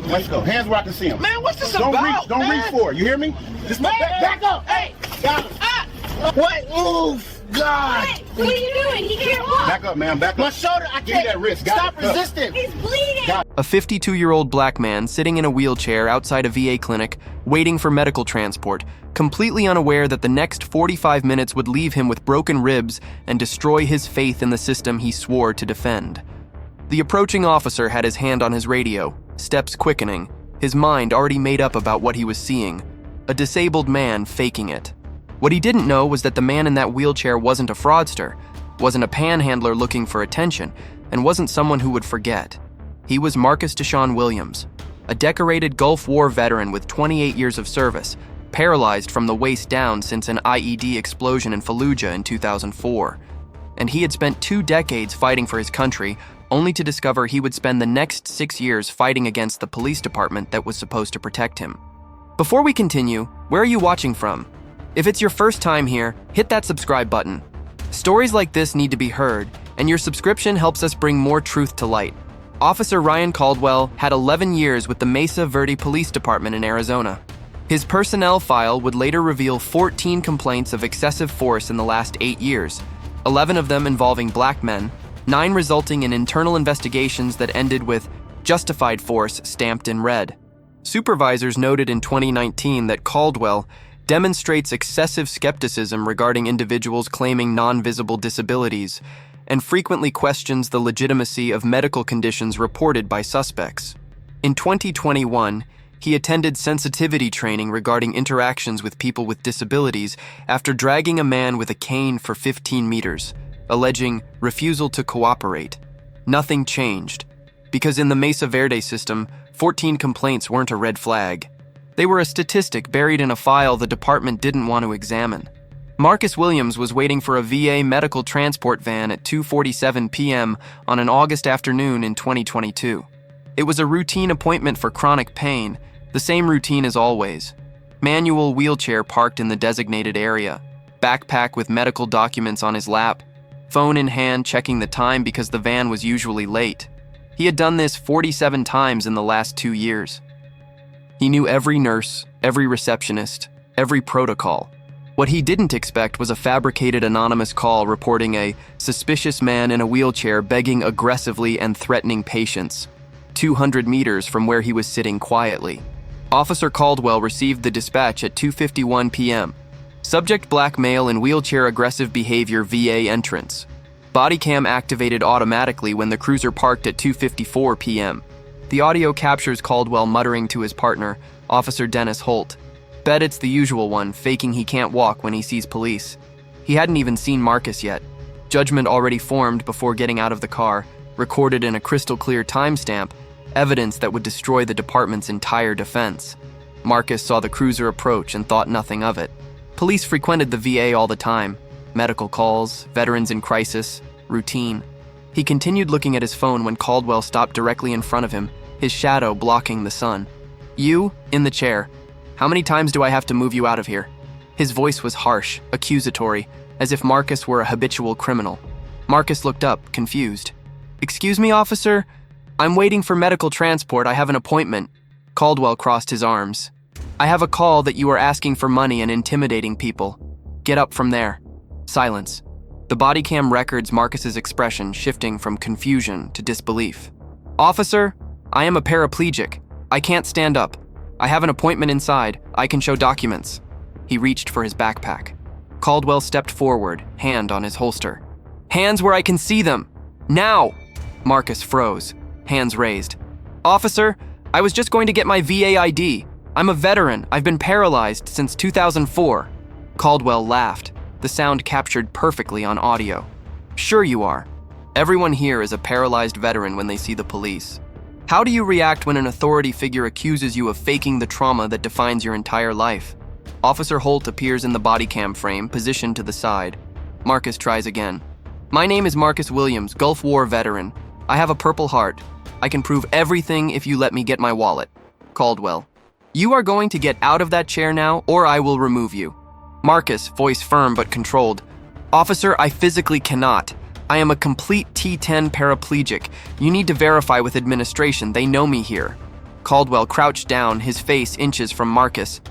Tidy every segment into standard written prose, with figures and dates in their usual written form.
Let's go. Hands where I can see him. Man, what's this Don't about? reach. Don't reach for it. You hear me? Just back up. Hey! Got him. What? Move! God! Hey, what are you doing? He can't walk. Back up, man. Back up. My shoulder, I Give me can't. that wrist. Stop Got it. resisting. He's bleeding. Got A 52-year-old black man sitting in a wheelchair outside a VA clinic, waiting for medical transport, completely unaware that the next 45 minutes would leave him with broken ribs and destroy his faith in the system he swore to defend. The approaching officer had his hand on his radio, steps quickening, his mind already made up about what he was seeing, a disabled man faking it. What he didn't know was that the man in that wheelchair wasn't a fraudster, wasn't a panhandler looking for attention, and wasn't someone who would forget. He was Marcus Deshaun Williams, a decorated Gulf War veteran with 28 years of service, paralyzed from the waist down since an IED explosion in Fallujah in 2004. And he had spent 2 decades fighting for his country, only to discover he would spend the next 6 years fighting against the police department that was supposed to protect him. Before we continue, where are you watching from? If it's your first time here, hit that subscribe button. Stories like this need to be heard, and your subscription helps us bring more truth to light. Officer Ryan Caldwell had 11 years with the Mesa Verde Police Department in Arizona. His personnel file would later reveal 14 complaints of excessive force in the last 8 years, 11 of them involving black men, 9 resulting in internal investigations that ended with justified force stamped in red. Supervisors noted in 2019 that Caldwell demonstrates excessive skepticism regarding individuals claiming non-visible disabilities and frequently questions the legitimacy of medical conditions reported by suspects. In 2021, he attended sensitivity training regarding interactions with people with disabilities after dragging a man with a cane for 15 meters, alleging refusal to cooperate. Nothing changed, because in the Mesa Verde system, 14 complaints weren't a red flag. They were a statistic buried in a file the department didn't want to examine. Marcus Williams was waiting for a VA medical transport van at 2:47 p.m. on an August afternoon in 2022. It was a routine appointment for chronic pain, the same routine as always. Manual wheelchair parked in the designated area, backpack with medical documents on his lap, phone in hand checking the time because the van was usually late. He had done this 47 times in the last 2 years. He knew every nurse, every receptionist, every protocol. What he didn't expect was a fabricated anonymous call reporting a suspicious man in a wheelchair begging aggressively and threatening patients, 200 meters from where he was sitting quietly. Officer Caldwell received the dispatch at 2:51 p.m. Subject black male in wheelchair aggressive behavior VA entrance. Body cam activated automatically when the cruiser parked at 2:54 p.m. The audio captures Caldwell muttering to his partner, Officer Dennis Holt. Bet it's the usual one, faking he can't walk when he sees police. He hadn't even seen Marcus yet. Judgment already formed before getting out of the car, recorded in a crystal clear timestamp, evidence that would destroy the department's entire defense. Marcus saw the cruiser approach and thought nothing of it. Police frequented the VA all the time. Medical calls, veterans in crisis, routine. He continued looking at his phone when Caldwell stopped directly in front of him, his shadow blocking the sun. You, in the chair. How many times do I have to move you out of here? His voice was harsh, accusatory, as if Marcus were a habitual criminal. Marcus looked up, confused. Excuse me, officer? I'm waiting for medical transport. I have an appointment. Caldwell crossed his arms. I have a call that you are asking for money and intimidating people. Get up from there. Silence. The body cam records Marcus's expression shifting from confusion to disbelief. Officer, I am a paraplegic. I can't stand up. I have an appointment inside. I can show documents. He reached for his backpack. Caldwell stepped forward, hand on his holster. Hands where I can see them. Now! Marcus froze, hands raised. Officer, I was just going to get my VA ID. I'm a veteran. I've been paralyzed since 2004. Caldwell laughed, the sound captured perfectly on audio. Sure you are. Everyone here is a paralyzed veteran when they see the police. How do you react when an authority figure accuses you of faking the trauma that defines your entire life? Officer Holt appears in the body cam frame, positioned to the side. Marcus tries again. My name is Marcus Williams, Gulf War veteran. I have a Purple Heart. I can prove everything if you let me get my wallet. Caldwell. You are going to get out of that chair now, or I will remove you. Marcus, voice firm but controlled. Officer, I physically cannot. I am a complete T10 paraplegic. You need to verify with administration. They know me here. Caldwell crouched down, his face inches from Marcus.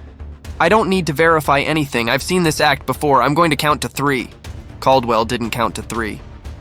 I don't need to verify anything. I've seen this act before. I'm going to count to 3. Caldwell didn't count to 3.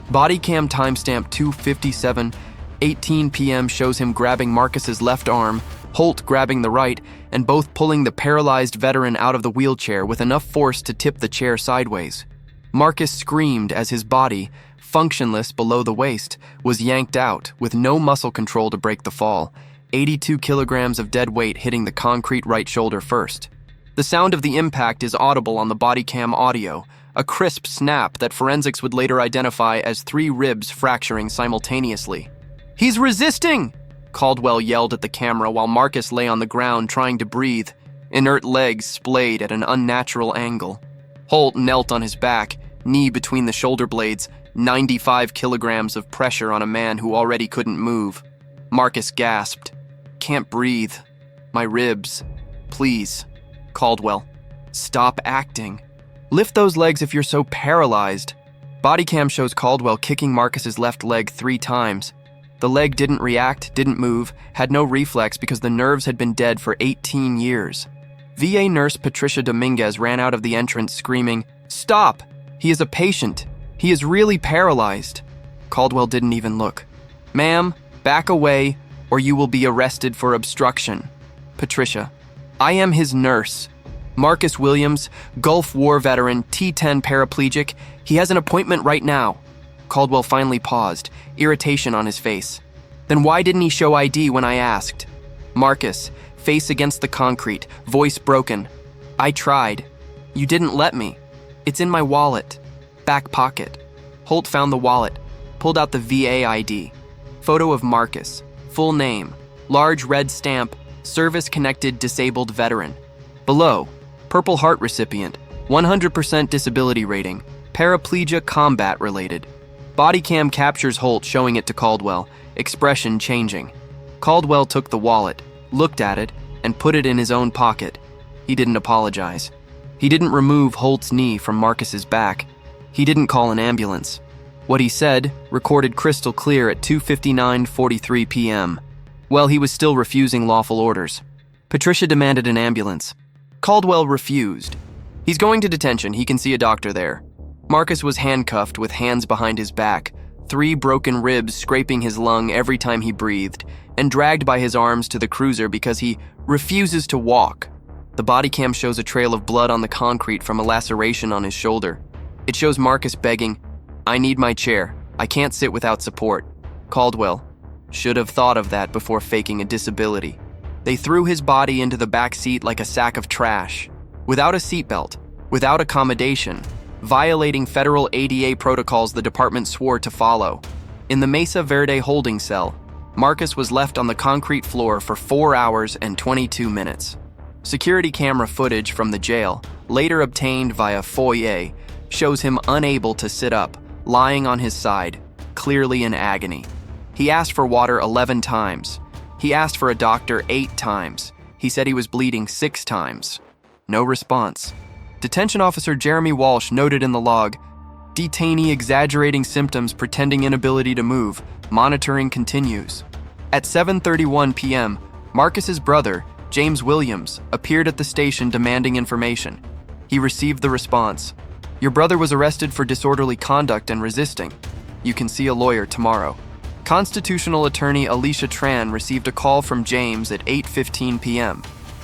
Body cam timestamp 2:57:18 p.m. shows him grabbing Marcus's left arm, Holt grabbing the right, and both pulling the paralyzed veteran out of the wheelchair with enough force to tip the chair sideways. Marcus screamed as his body, functionless below the waist, was yanked out with no muscle control to break the fall, 82 kilograms of dead weight hitting the concrete right shoulder first. The sound of the impact is audible on the body cam audio, a crisp snap that forensics would later identify as 3 ribs fracturing simultaneously. "He's resisting!" Caldwell yelled at the camera while Marcus lay on the ground trying to breathe, inert legs splayed at an unnatural angle. Holt knelt on his back, knee between the shoulder blades, 95 kilograms of pressure on a man who already couldn't move. Marcus gasped. "Can't breathe. My ribs. Please." Caldwell. "Stop acting. Lift those legs if you're so paralyzed." Body cam shows Caldwell kicking Marcus's left leg 3 times. The leg didn't react, didn't move, had no reflex because the nerves had been dead for 18 years. VA nurse Patricia Dominguez ran out of the entrance screaming, "Stop! He is a patient. He is really paralyzed." Caldwell didn't even look. "Ma'am, back away or you will be arrested for obstruction." Patricia. "I am his nurse. Marcus Williams, Gulf War veteran, T-10 paraplegic. He has an appointment right now." Caldwell finally paused, irritation on his face. "Then why didn't he show ID when I asked?" Marcus, face against the concrete, voice broken. "I tried. You didn't let me. It's in my wallet. Back pocket." Holt found the wallet, pulled out the VA ID. Photo of Marcus, full name, large red stamp, service-connected disabled veteran. Below, Purple Heart recipient, 100% disability rating, paraplegia combat related. Body cam captures Holt showing it to Caldwell, expression changing. Caldwell took the wallet, looked at it, and put it in his own pocket. He didn't apologize. He didn't remove Holt's knee from Marcus's back. He didn't call an ambulance. What he said, recorded crystal clear at 2:59:43 p.m. Well, he was still refusing lawful orders. Patricia demanded an ambulance. Caldwell refused. He's going to detention, he can see a doctor there. Marcus was handcuffed with hands behind his back, 3 broken ribs scraping his lung every time he breathed, and dragged by his arms to the cruiser because he refuses to walk. The body cam shows a trail of blood on the concrete from a laceration on his shoulder. It shows Marcus begging, "I need my chair. I can't sit without support." Caldwell should have thought of that before faking a disability. They threw his body into the back seat like a sack of trash, without a seatbelt, without accommodation, violating federal ADA protocols the department swore to follow. In the Mesa Verde holding cell, Marcus was left on the concrete floor for 4 hours and 22 minutes. Security camera footage from the jail, later obtained via FOIA, shows him unable to sit up, lying on his side, clearly in agony. He asked for water 11 times. He asked for a doctor 8 times. He said he was bleeding 6 times. No response. Detention officer Jeremy Walsh noted in the log, "Detainee exaggerating symptoms, pretending inability to move. Monitoring continues." At 7:31 p.m., Marcus's brother, James Williams, appeared at the station demanding information. He received the response, "Your brother was arrested for disorderly conduct and resisting. You can see a lawyer tomorrow." Constitutional attorney Alicia Tran received a call from James at 8:15 p.m.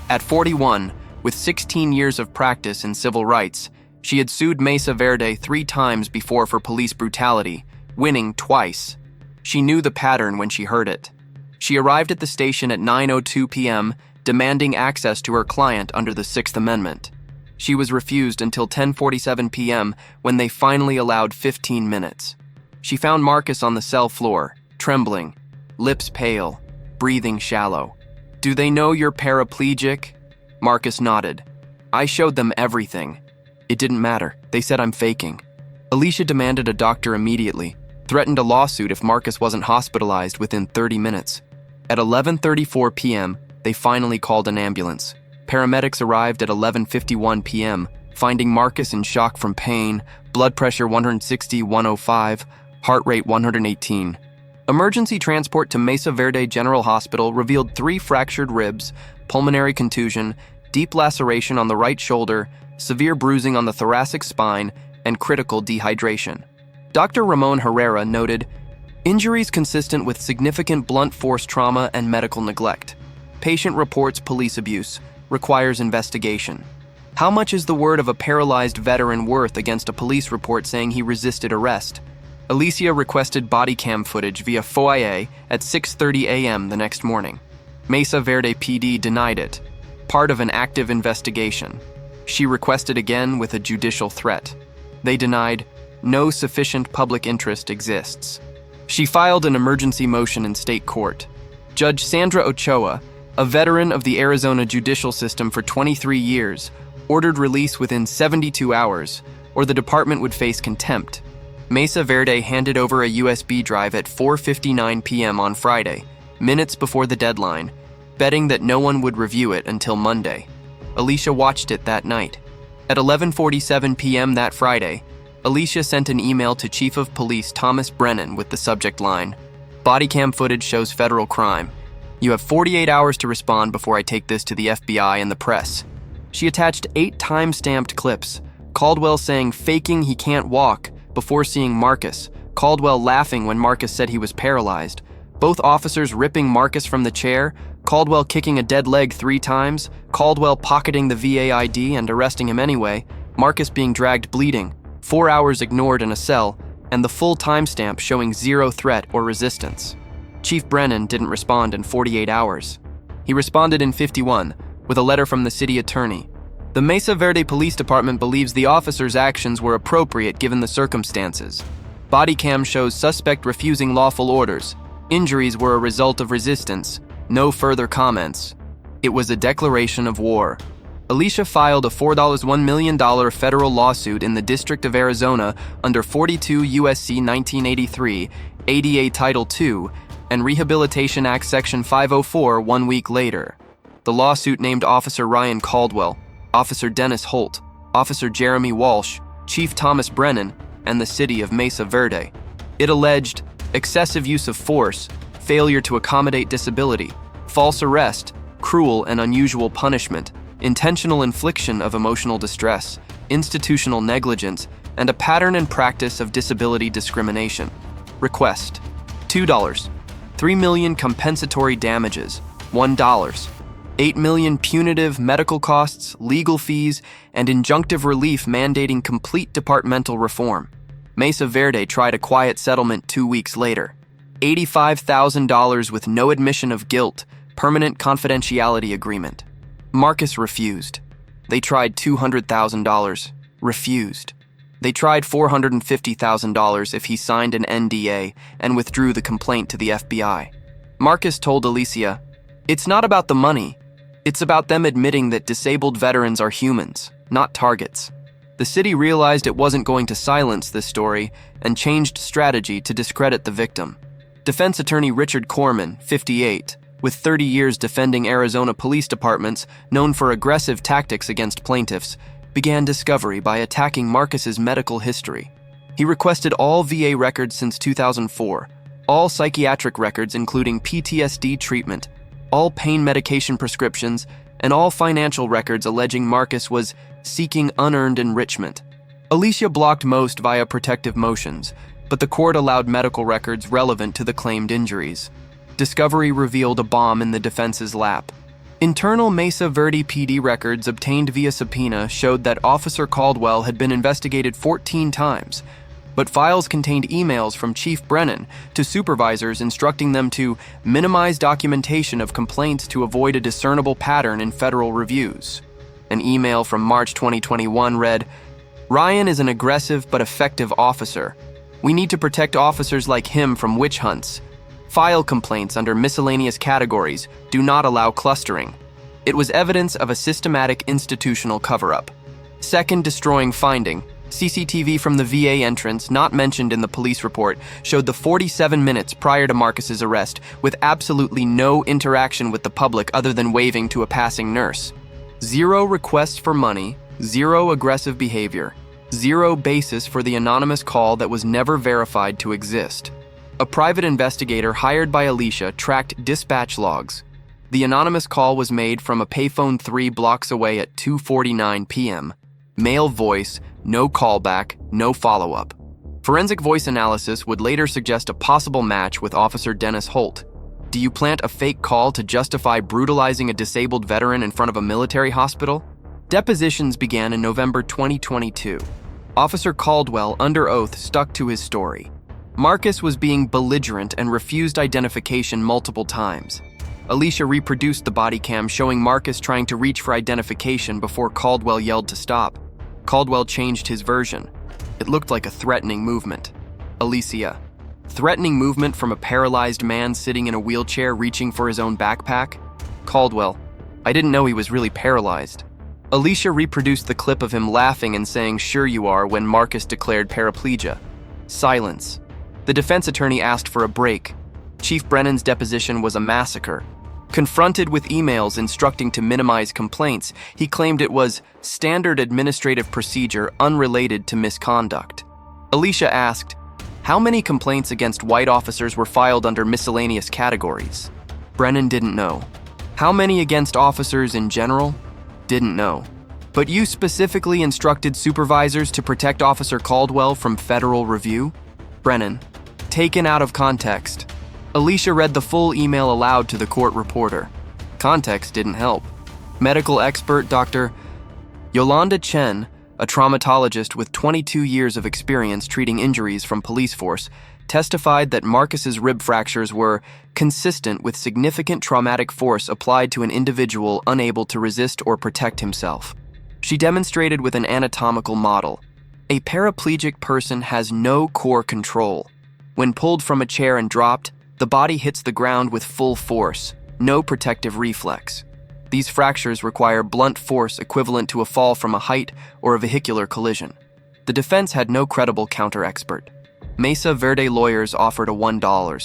At 41, with 16 years of practice in civil rights, she had sued Mesa Verde 3 times before for police brutality, winning twice. She knew the pattern when she heard it. She arrived at the station at 9:02 p.m., demanding access to her client under the 6th Amendment. She was refused until 10:47 p.m. when they finally allowed 15 minutes. She found Marcus on the cell floor, trembling, lips pale, breathing shallow. "Do they know you're paraplegic?" Marcus nodded. "I showed them everything. It didn't matter. They said I'm faking." Alicia demanded a doctor immediately, threatened a lawsuit if Marcus wasn't hospitalized within 30 minutes. At 11:34 p.m., they finally called an ambulance. Paramedics arrived at 11:51 p.m., finding Marcus in shock from pain, blood pressure 160/105, heart rate 118. Emergency transport to Mesa Verde General Hospital revealed 3 fractured ribs, pulmonary contusion, deep laceration on the right shoulder, severe bruising on the thoracic spine, and critical dehydration. Dr. Ramon Herrera noted, "Injuries consistent with significant blunt force trauma and medical neglect. Patient reports police abuse, requires investigation." How much is the word of a paralyzed veteran worth against a police report saying he resisted arrest? Alicia requested body cam footage via FOIA at 6:30 a.m. the next morning. Mesa Verde PD denied it, part of an active investigation. She requested again with a judicial threat. They denied, no sufficient public interest exists. She filed an emergency motion in state court. Judge Sandra Ochoa, a veteran of the Arizona judicial system for 23 years, ordered release within 72 hours, or the department would face contempt. Mesa Verde handed over a USB drive at 4:59 p.m. on Friday, minutes before the deadline, betting that no one would review it until Monday. Alicia watched it that night. At 11:47 p.m. that Friday, Alicia sent an email to Chief of Police Thomas Brennan with the subject line, "Body cam footage shows federal crime. You have 48 hours to respond before I take this to the FBI and the press." She attached 8 time-stamped clips, Caldwell saying faking he can't walk before seeing Marcus, Caldwell laughing when Marcus said he was paralyzed, both officers ripping Marcus from the chair, Caldwell kicking a dead leg 3 times, Caldwell pocketing the VA ID and arresting him anyway, Marcus being dragged bleeding, 4 hours ignored in a cell, and the full timestamp showing 0 threat or resistance. Chief Brennan didn't respond in 48 hours. He responded in 51, with a letter from the city attorney. The Mesa Verde Police Department believes the officer's actions were appropriate given the circumstances. Body cam shows suspect refusing lawful orders. Injuries were a result of resistance. No further comments. It was a declaration of war. Alicia filed a $4.1 million federal lawsuit in the District of Arizona under 42 U.S.C. 1983, ADA Title II, and Rehabilitation Act Section 504 1 week later. The lawsuit named Officer Ryan Caldwell, Officer Dennis Holt, Officer Jeremy Walsh, Chief Thomas Brennan, and the city of Mesa Verde. It alleged excessive use of force, failure to accommodate disability, false arrest, cruel and unusual punishment, intentional infliction of emotional distress, institutional negligence, and a pattern and practice of disability discrimination. Request: $2. $3 million compensatory damages, $1. $8 million punitive medical costs, legal fees, and injunctive relief mandating complete departmental reform. Mesa Verde tried a quiet settlement 2 weeks later. $85,000 with no admission of guilt, permanent confidentiality agreement. Marcus refused. They tried $200,000, refused. They tried $450,000 if he signed an NDA and withdrew the complaint to the FBI. Marcus told Alicia, "It's not about the money. It's about them admitting that disabled veterans are humans, not targets." The city realized it wasn't going to silence this story and changed strategy to discredit the victim. Defense attorney Richard Corman, 58, with 30 years defending Arizona police departments known for aggressive tactics against plaintiffs, began discovery by attacking Marcus's medical history. He requested all VA records since 2004, all psychiatric records including PTSD treatment, all pain medication prescriptions, and all financial records alleging Marcus was seeking unearned enrichment. Alicia blocked most via protective motions, but the court allowed medical records relevant to the claimed injuries. Discovery revealed a bomb in the defense's lap. Internal Mesa Verde PD records obtained via subpoena showed that Officer Caldwell had been investigated 14 times, but files contained emails from Chief Brennan to supervisors instructing them to minimize documentation of complaints to avoid a discernible pattern in federal reviews. An email from March 2021 read, "Ryan is an aggressive but effective officer. We need to protect officers like him from witch hunts. File complaints under miscellaneous categories do not allow clustering." It was evidence of a systematic institutional cover-up. Second destroying finding, CCTV from the VA entrance, not mentioned in the police report, showed the 47 minutes prior to Marcus's arrest with absolutely no interaction with the public other than waving to a passing nurse. 0 requests for money, 0 aggressive behavior, 0 basis for the anonymous call that was never verified to exist. A private investigator hired by Alicia tracked dispatch logs. The anonymous call was made from a payphone 3 blocks away at 2:49 p.m. Male voice, no callback, no follow-up. Forensic voice analysis would later suggest a possible match with Officer Dennis Holt. Do you plant a fake call to justify brutalizing a disabled veteran in front of a military hospital? Depositions began in November 2022. Officer Caldwell, under oath, stuck to his story. Marcus was being belligerent and refused identification multiple times. Alicia reproduced the body cam showing Marcus trying to reach for identification before Caldwell yelled to stop. Caldwell changed his version. It looked like a threatening movement. Alicia: threatening movement from a paralyzed man sitting in a wheelchair reaching for his own backpack? Caldwell: I didn't know he was really paralyzed. Alicia reproduced the clip of him laughing and saying, "Sure you are," when Marcus declared paraplegia. Silence. The defense attorney asked for a break. Chief Brennan's deposition was a massacre. Confronted with emails instructing to minimize complaints, he claimed it was standard administrative procedure unrelated to misconduct. Alicia asked, how many complaints against white officers were filed under miscellaneous categories? Brennan didn't know. How many against officers in general? Didn't know. But you specifically instructed supervisors to protect Officer Caldwell from federal review? Brennan: taken out of context. Alicia read the full email aloud to the court reporter. Context didn't help. Medical expert Dr. Yolanda Chen, a traumatologist with 22 years of experience treating injuries from police force, testified that Marcus's rib fractures were consistent with significant traumatic force applied to an individual unable to resist or protect himself. She demonstrated with an anatomical model. A paraplegic person has no core control. When pulled from a chair and dropped, the body hits the ground with full force, no protective reflex. These fractures require blunt force equivalent to a fall from a height or a vehicular collision. The defense had no credible counter-expert. Mesa Verde lawyers offered a $2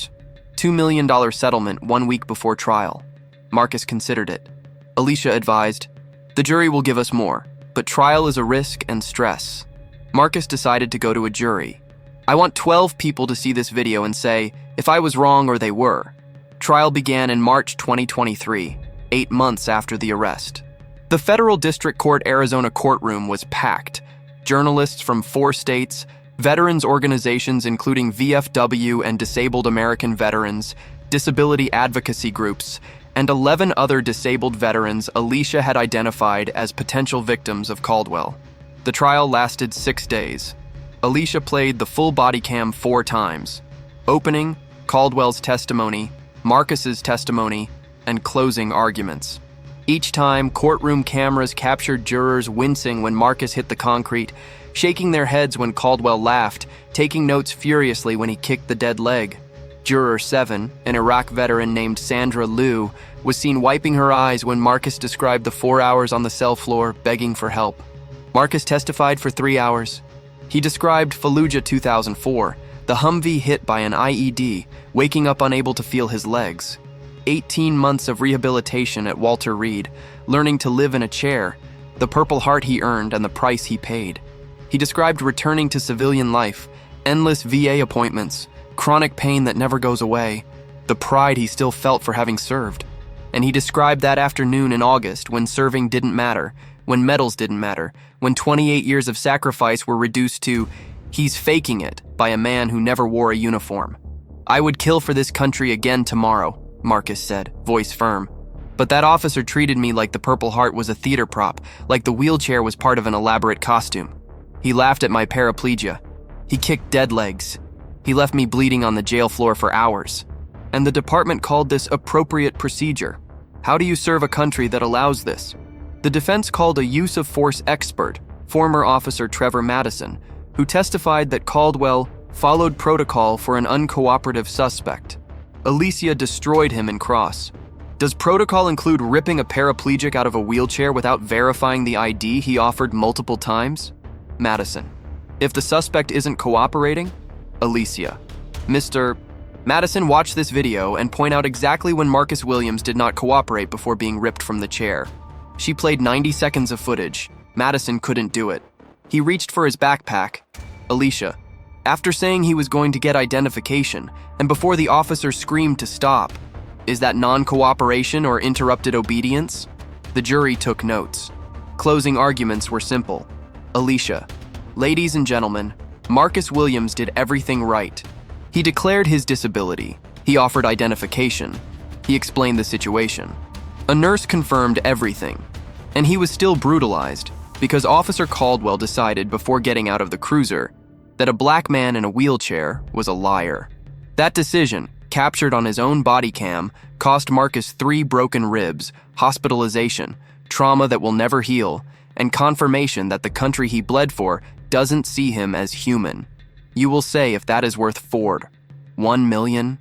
million settlement 1 week before trial. Marcus considered it. Alicia advised, the jury will give us more, but trial is a risk and stress. Marcus decided to go to a jury. I want 12 people to see this video and say if I was wrong or they were. Trial began in March 2023, 8 months after the arrest. The Federal District Court Arizona courtroom was packed. Journalists from 4 states, veterans organizations including VFW and Disabled American Veterans, disability advocacy groups, and 11 other disabled veterans Alicia had identified as potential victims of Caldwell. The trial lasted 6 days. Alicia played the full body cam 4 times. Opening, Caldwell's testimony, Marcus's testimony, and closing arguments. Each time, courtroom cameras captured jurors wincing when Marcus hit the concrete, shaking their heads when Caldwell laughed, taking notes furiously when he kicked the dead leg. Juror 7, an Iraq veteran named Sandra Liu, was seen wiping her eyes when Marcus described the 4 hours on the cell floor begging for help. Marcus testified for 3 hours. He described Fallujah 2004, the Humvee hit by an IED, waking up unable to feel his legs. 18 months of rehabilitation at Walter Reed, learning to live in a chair, the Purple Heart he earned and the price he paid. He described returning to civilian life, endless VA appointments, chronic pain that never goes away, the pride he still felt for having served. And he described that afternoon in August when serving didn't matter, when medals didn't matter, when 28 years of sacrifice were reduced to, he's faking it, by a man who never wore a uniform. I would kill for this country again tomorrow, Marcus said, voice firm. But that officer treated me like the Purple Heart was a theater prop, like the wheelchair was part of an elaborate costume. He laughed at my paraplegia. He kicked dead legs. He left me bleeding on the jail floor for hours. And the department called this appropriate procedure. How do you serve a country that allows this? The defense called a use of force expert, former officer Trevor Madison, who testified that Caldwell followed protocol for an uncooperative suspect. Alicia destroyed him in cross. Does protocol include ripping a paraplegic out of a wheelchair without verifying the ID he offered multiple times? Madison. If the suspect isn't cooperating? Alicia. Mr. Madison, watch this video and point out exactly when Marcus Williams did not cooperate before being ripped from the chair. She played 90 seconds of footage. Madison couldn't do it. He reached for his backpack. Alicia. after saying he was going to get identification, and before the officer screamed to stop. Is that non-cooperation or interrupted obedience? The jury took notes. Closing arguments were simple. Alicia, ladies and gentlemen, Marcus Williams did everything right. He declared his disability. He offered identification. He explained the situation. A nurse confirmed everything. And he was still brutalized because Officer Caldwell decided before getting out of the cruiser that a black man in a wheelchair was a liar. That decision, captured on his own body cam, cost Marcus 3 broken ribs, hospitalization, trauma that will never heal, and confirmation that the country he bled for doesn't see him as human. You will say if that is worth Ford. 1 million?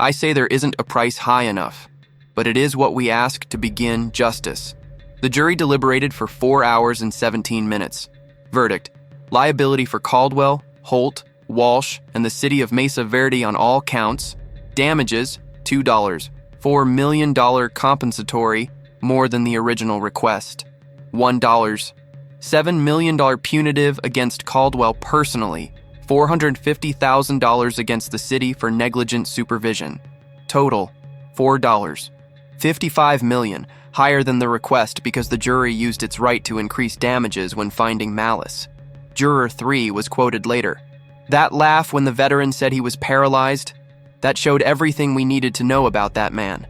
I say there isn't a price high enough, but it is what we ask to begin justice. The jury deliberated for 4 hours and 17 minutes. Verdict: liability for Caldwell, Holt, Walsh, and the city of Mesa Verde on all counts. Damages, $2. $4 million compensatory, more than the original request. $1. $7 million punitive against Caldwell personally. $450,000 against the city for negligent supervision. Total, $4. $55 million, higher than the request because the jury used its right to increase damages when finding malice. Juror 3 was quoted later. That laugh when the veteran said he was paralyzed, that showed everything we needed to know about that man.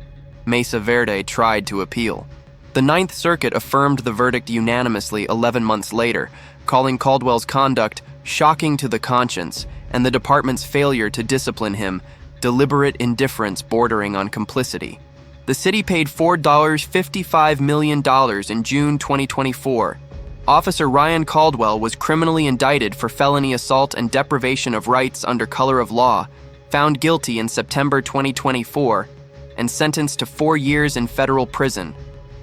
Mesa Verde tried to appeal. The Ninth Circuit affirmed the verdict unanimously 11 months later, calling Caldwell's conduct shocking to the conscience and the department's failure to discipline him deliberate indifference bordering on complicity. The city paid $55 million in June 2024. Officer Ryan Caldwell was criminally indicted for felony assault and deprivation of rights under color of law, found guilty in September 2024, and sentenced to 4 years in federal prison.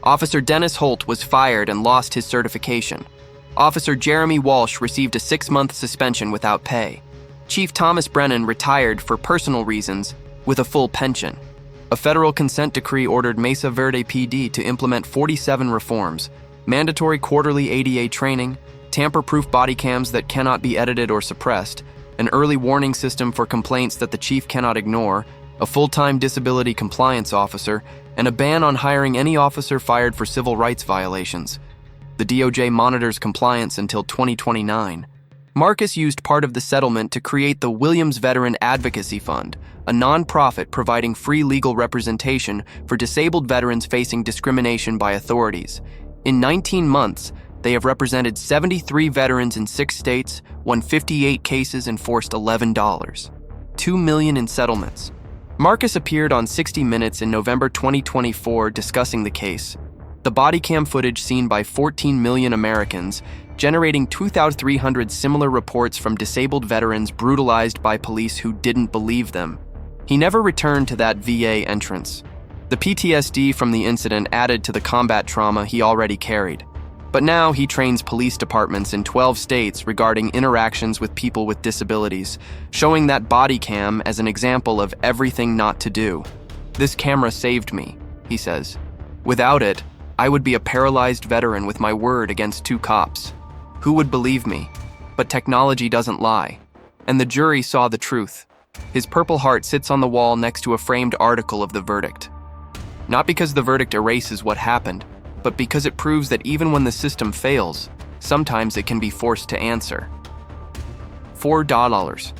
Officer Dennis Holt was fired and lost his certification. Officer Jeremy Walsh received a 6-month suspension without pay. Chief Thomas Brennan retired for personal reasons with a full pension. A federal consent decree ordered Mesa Verde PD to implement 47 reforms: mandatory quarterly ADA training, tamper-proof body cams that cannot be edited or suppressed, an early warning system for complaints that the chief cannot ignore, a full-time disability compliance officer, and a ban on hiring any officer fired for civil rights violations. The DOJ monitors compliance until 2029. Marcus used part of the settlement to create the Williams Veteran Advocacy Fund, a nonprofit providing free legal representation for disabled veterans facing discrimination by authorities. In 19 months, they have represented 73 veterans in 6 states, won 58 cases, and forced $11. $2 million in settlements. Marcus appeared on 60 Minutes in November 2024 discussing the case. The body cam footage seen by 14 million Americans, generating 2,300 similar reports from disabled veterans brutalized by police who didn't believe them. He never returned to that VA entrance. The PTSD from the incident added to the combat trauma he already carried. But now he trains police departments in 12 states regarding interactions with people with disabilities, showing that body cam as an example of everything not to do. This camera saved me, he says. Without it, I would be a paralyzed veteran with my word against 2 cops. Who would believe me? But technology doesn't lie. And the jury saw the truth. His Purple Heart sits on the wall next to a framed article of the verdict. Not because the verdict erases what happened, but because it proves that even when the system fails, sometimes it can be forced to answer. $4.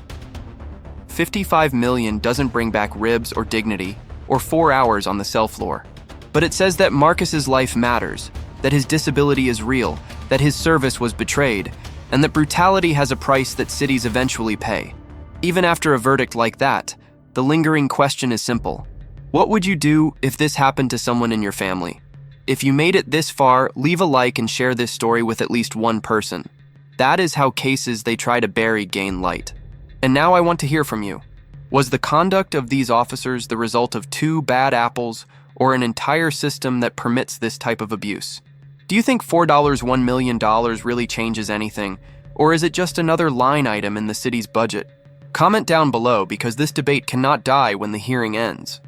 $55 million doesn't bring back ribs or dignity, or 4 hours on the cell floor. But it says that Marcus's life matters, that his disability is real, that his service was betrayed, and that brutality has a price that cities eventually pay. Even after a verdict like that, the lingering question is simple. What would you do if this happened to someone in your family? If you made it this far, leave a like and share this story with at least one person. That is how cases they try to bury gain light. And now I want to hear from you. Was the conduct of these officers the result of 2 bad apples, or an entire system that permits this type of abuse? Do you think $4 $1 million really changes anything, or is it just another line item in the city's budget? Comment down below because this debate cannot die when the hearing ends.